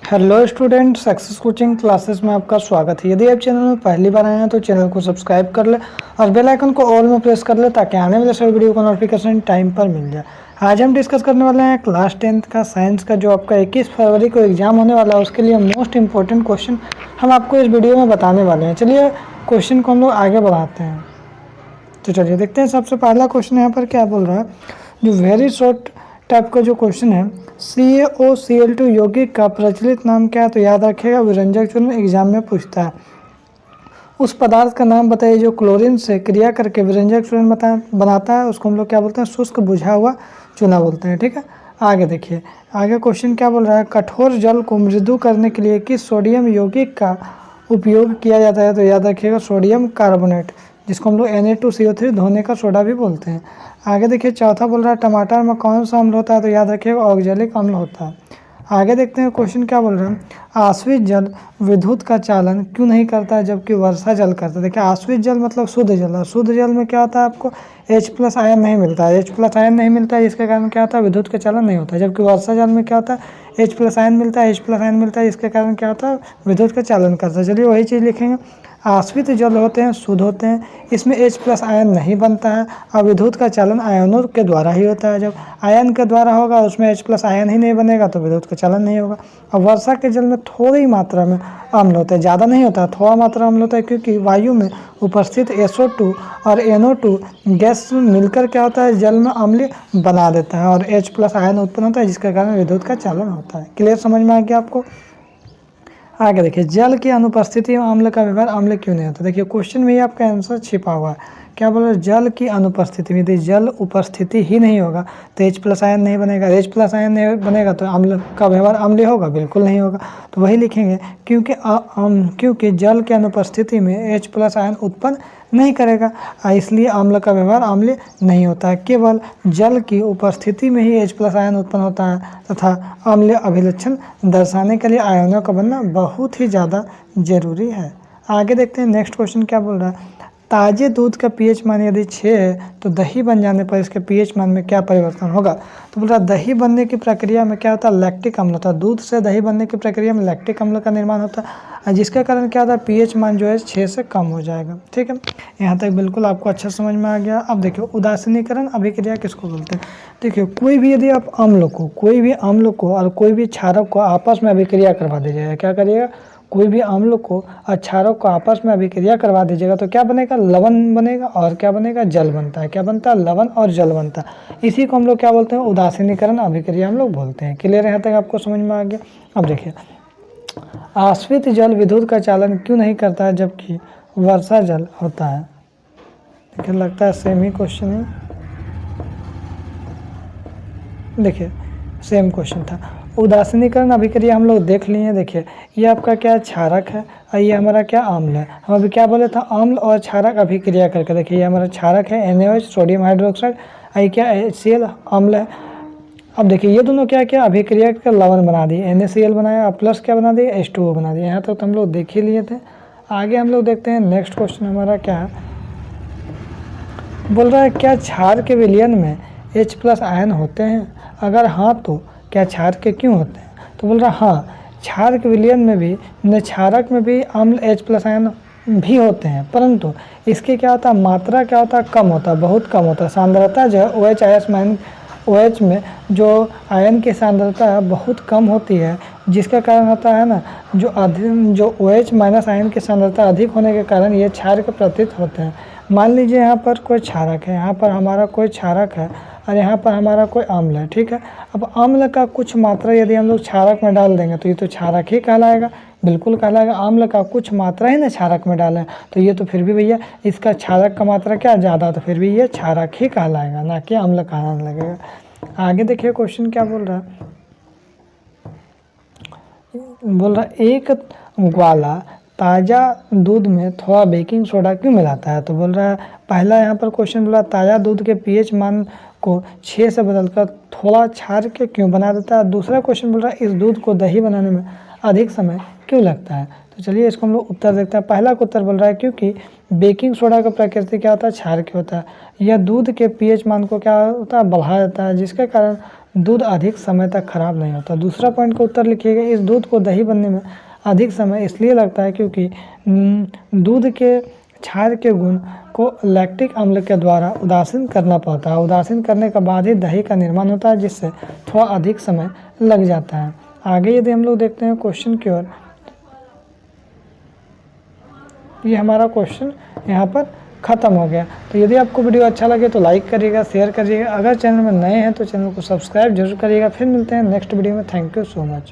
Hello student, success coaching classes में आपका स्वागत है। यदि आप चैनल में पहली बार आए हैं तो चैनल को सब्सक्राइब कर ले और बेल आइकन को ऑल में प्रेस कर ले ताकि आने वाले सभी वीडियो का नोटिफिकेशन टाइम पर मिल जाए। आज हम डिस्कस करने वाले हैं क्लास 10th का साइंस का जो आपका 21 फरवरी को एग्जाम होने वाला है, उसके लिए मोस्ट इंपॉर्टेंट क्वेश्चन हम आपको इस वीडियो में बताने वाले हैं। चलिए क्वेश्चन को हम लोग आगे बढ़ाते हैं। तो चलिए देखते हैं। सबसे पहला क्वेश्चन यहाँ पर क्या बोल रहा है, जो वेरी शॉर्ट टाइप का जो क्वेश्चन है, CaOCl2 यौगिक का प्रचलित नाम क्या है? तो याद रखिएगा, विरंजक चूर्ण एग्जाम में पूछता है। उस पदार्थ का नाम बताइए जो क्लोरीन से क्रिया करके विरंजक चूर्ण बनाता है, उसको हम लोग क्या बोलते हैं? शुष्क बुझा हुआ चूना बोलते हैं। ठीक है, आगे देखिए। आगे क्वेश्चन क्या बोल रहा है, कठोर जल को मृदु करने के लिए किस सोडियम यौगिक का उपयोग किया जाता है? तो याद रखिएगा, सोडियम कार्बोनेट, जिसको हम लोग Na2CO3 धोने का सोडा भी बोलते हैं। आगे देखिए, चौथा बोल रहा है टमाटर में कौन सा अम्ल होता है? तो याद रखिएगा, ऑक्जेलिक अम्ल होता है। आगे देखते हैं क्वेश्चन क्या बोल रहे हैं, आश्वित जल विद्युत का चालन क्यों नहीं करता है जबकि वर्षा जल करता है? देखिए, आश्वित जल मतलब शुद्ध जल है। शुद्ध जल में क्या होता है, आपको H+ आयन नहीं मिलता है। H+ आयन नहीं मिलता है, इसके कारण क्या होता है, विद्युत का चालन नहीं होता है। जबकि वर्षा जल में क्या होता है, H+ आयन मिलता है, H+ आयन मिलता है, इसके कारण क्या होता है, विद्युत का चालन करता है। चलिए वही चीज़ लिखेंगे, आश्वित जल होते हैं शुद्ध होते हैं, इसमें H+ आयन नहीं बनता है और विद्युत का चालन आयनों के द्वारा ही होता है। जब आयन के द्वारा होगा उसमें H+ आयन ही नहीं बनेगा तो विद्युत का चालन नहीं होगा। और वर्षा के जल में थोड़ी मात्रा में अम्ल होता है, ज़्यादा नहीं होता, थोड़ा मात्रा अम्ल होता है, क्योंकि वायु में उपस्थित SO2 और NO2 गैस मिलकर क्या होता है, जल में अम्ल बना देता है और H+ आयन उत्पन्न होता है, जिसके कारण विद्युत का चालन होता है। क्लियर, समझ में आ गया आपको? आगे देखिए, जल की अनुपस्थिति में अम्ल का व्यवहार अम्ल क्यों नहीं होता? देखिए क्वेश्चन में ही आपका आंसर छिपा हुआ है। क्या बोल रहे हैं, जल की अनुपस्थिति में, यदि जल उपस्थिति ही नहीं होगा तो H+ आयन नहीं बनेगा। H+ आयन नहीं बनेगा तो अम्ल का व्यवहार अम्लीय होगा? बिल्कुल नहीं होगा। तो वही लिखेंगे, क्योंकि जल की अनुपस्थिति में H+ आयन उत्पन्न नहीं करेगा, इसलिए अम्ल का व्यवहार अम्लीय नहीं होता है। केवल जल की उपस्थिति में ही H+ आयन उत्पन्न होता है तथा अम्लीय अभिलक्षण दर्शाने के लिए आयनों का बनना बहुत ही ज़्यादा जरूरी है। आगे देखते हैं नेक्स्ट क्वेश्चन क्या बोल रहा है, ताजे दूध का pH मान यदि 6 है तो दही बन जाने पर इसके pH मान में क्या परिवर्तन होगा? तो बोल रहा है, दही बनने की प्रक्रिया में क्या होता है, लैक्टिक अम्ल होता है। दूध से दही बनने की प्रक्रिया में लैक्टिक अम्ल का निर्माण होता है, जिसके कारण क्या होता है, pH मान जो है 6 से कम हो जाएगा। ठीक है, यहाँ तक बिल्कुल आपको अच्छा समझ में आ गया। अब देखिए, उदासीनीकरण अभिक्रिया किसको बोलते हैं? देखिए, कोई भी यदि आप कोई भी अम्ल को और कोई भी क्षारक को आपस में अभिक्रिया करवा दीजिएगा, क्या करिएगा, कोई भी अम्ल को और क्षारक को आपस में अभिक्रिया करवा दीजिएगा तो क्या बनेगा, लवण बनेगा। और क्या बनेगा, जल बनता है। क्या बनता है, लवण और जल बनता है। इसी को हम लोग क्या बोलते हैं, उदासीनीकरण अभिक्रिया हम लोग बोलते हैं। क्लियर, यहाँ तक आपको समझ में आ गया? अब देखिए, आश्वित जल विद्युत का चालन क्यों नहीं करता है जबकि वर्षा जल होता है? देखिए, लगता है सेम ही क्वेश्चन है। देखिए, सेम क्वेश्चन था। उदासीनीकरण अभिक्रिया हम लोग देख लिए हैं। देखिए, ये आपका क्या क्षारक है और ये हमारा क्या अम्ल है। हम अभी क्या बोले था, अम्ल और क्षारक अभिक्रिया करके। देखिए, ये हमारा क्षारक है NaOH, सोडियम हाइड्रोक्साइड, और ये क्या HCl अम्ल है। अब देखिए, ये दोनों क्या क्या अभिक्रिया कर लवण बना दिए, NaCl बनाया और प्लस क्या बना दिए, H2O बना दिए। यहाँ तक तो हम लोग देख ही लिए थे। आगे हम लोग देखते हैं नेक्स्ट क्वेश्चन हमारा क्या है, बोल रहा है क्या क्षार के विलयन में H+ आयन होते हैं? अगर हाँ तो क्या क्षार के क्यों होते हैं? तो बोल रहा है हाँ, क्षार के विलयन में भी, क्षारक में भी अम्ल H+ आयन भी होते हैं, परंतु इसके क्या होता है, मात्रा क्या होता है, कम होता है, बहुत कम होता है। सांद्रता जो है OH में जो आयन की सांद्रता बहुत कम होती है, जिसका कारण होता है ना, जो OH- आयन की सांद्रता अधिक होने के कारण ये क्षार के प्रतीत होते हैं। मान लीजिए यहाँ पर कोई क्षारक है, यहाँ पर हमारा कोई क्षारक है और यहाँ पर हमारा कोई अम्ल है। ठीक है, अब अम्ल का कुछ मात्रा यदि हम लोग क्षारक में डाल देंगे तो ये तो क्षारक ही कहलाएगा, बिल्कुल कहलाएगा। अम्ल का कुछ मात्रा ही ना क्षारक में डालें तो ये तो फिर भी भैया, इसका क्षारक का मात्रा क्या ज़्यादा, तो फिर भी ये क्षारक ही कहलाएगा, ना कि अम्ल कहलाने लगेगा। आगे देखिए क्वेश्चन क्या बोल रहा है, एक ग्वाला ताज़ा दूध में थोड़ा बेकिंग सोडा क्यों मिलाता है? तो बोल रहा है, पहला यहाँ पर क्वेश्चन बोला ताज़ा दूध के pH मान को 6 से बदलकर थोड़ा क्षार के क्यों बना देता है। दूसरा क्वेश्चन बोल रहा है इस दूध को दही बनाने में अधिक समय क्यों लगता है। तो चलिए इसको हम लोग उत्तर देखते हैं। पहला का उत्तर बोल रहा है क्योंकि बेकिंग सोडा का प्रकृति क्या होता है, क्षार के होता है। यह दूध के pH मान को क्या होता है, बढ़ा देता है, जिसके कारण दूध अधिक समय तक खराब नहीं होता। दूसरा पॉइंट का उत्तर लिखिएगा, इस दूध को दही बनने में अधिक समय इसलिए लगता है क्योंकि दूध के क्षार के गुण को लैक्टिक अम्ल के द्वारा उदासीन करना पड़ता है। उदासीन करने के बाद ही दही का निर्माण होता है, जिससे थोड़ा अधिक समय लग जाता है। आगे यदि हम लोग देखते हैं क्वेश्चन की ओर, ये हमारा क्वेश्चन यहाँ पर ख़त्म हो गया। तो यदि आपको वीडियो अच्छा लगे तो लाइक करिएगा, शेयर करिएगा। अगर चैनल में नए हैं तो चैनल को सब्सक्राइब जरूर करिएगा। फिर मिलते हैं नेक्स्ट वीडियो में। Thank you so much.